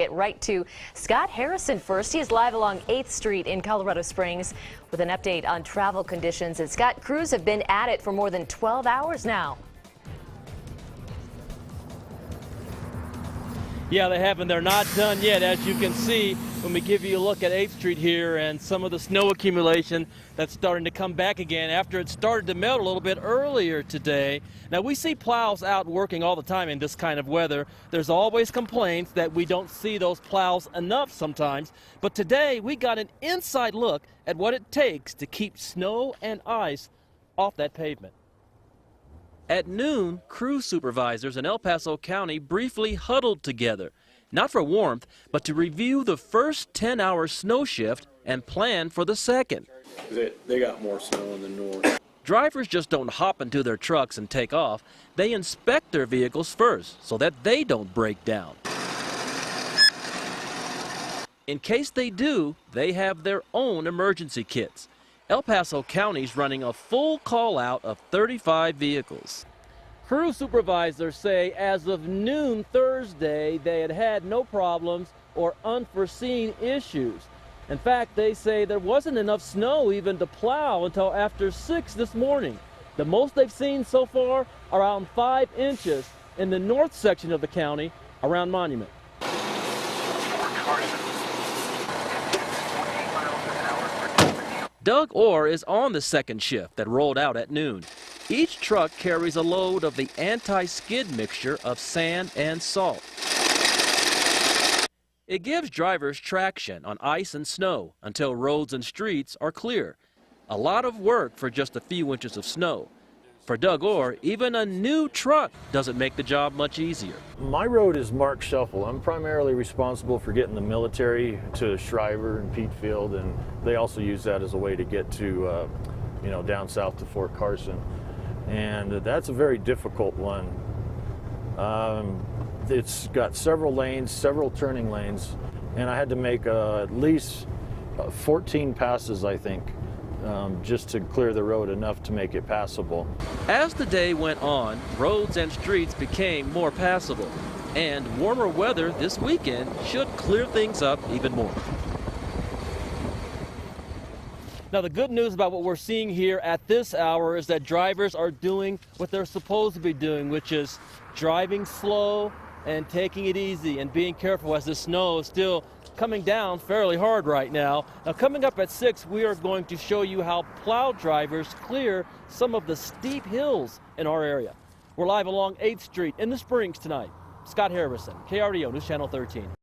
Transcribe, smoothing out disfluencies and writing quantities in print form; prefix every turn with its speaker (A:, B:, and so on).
A: Get right to Scott Harrison first. He is live along 8th Street in Colorado Springs with an update on travel conditions. And Scott, crews have been at it for more than 12 hours now.
B: Yeah, they have, and they're not done yet. As you can see, when we give you a look at 8th Street here and some of the snow accumulation that's starting to come back again after it started to melt a little bit earlier today. Now, we see plows out working all the time in this kind of weather. There's always complaints that we don't see those plows enough sometimes. But today, we got an inside look at what it takes to keep snow and ice off that pavement. At noon, crew supervisors in El Paso County briefly huddled together, not for warmth, but to review the first 10-hour snow shift and plan for the second.
C: They got more snow in the north.
B: Drivers just don't hop into their trucks and take off. They inspect their vehicles first so that they don't break down. In case they do, they have their own emergency kits. El Paso County's running a full call-out of 35 vehicles. Crew supervisors say as of noon Thursday, they had had no problems or unforeseen issues. In fact, they say there wasn't enough snow even to plow until after 6 this morning. The most they've seen so far, around 5 inches in the north section of the county around Monument. Doug Orr is on the second shift that rolled out at noon. Each truck carries a load of the anti-skid mixture of sand and salt. It gives drivers traction on ice and snow until roads and streets are clear. A lot of work for just a few inches of snow. For Doug Orr, even a new truck doesn't make the job much easier.
D: My road is marked shuffle. I'm primarily responsible for getting the military to Shriver and Petefield, and they also use that as a way to get to, down south to Fort Carson. And that's a very difficult one. It's got several lanes, several turning lanes, and I had to make at least 14 passes, I think, just to clear the road enough to make it passable.
B: As the day went on, roads and streets became more passable, and warmer weather this weekend should clear things up even more. Now, the good news about what we're seeing here at this hour is that drivers are doing what they're supposed to be doing, which is driving slow and taking it easy and being careful as the snow is still coming down fairly hard right now. Now, coming up at 6, we are going to show you how plow drivers clear some of the steep hills in our area. We're live along 8th Street in the Springs tonight. Scott Harrison, KRDO News Channel 13.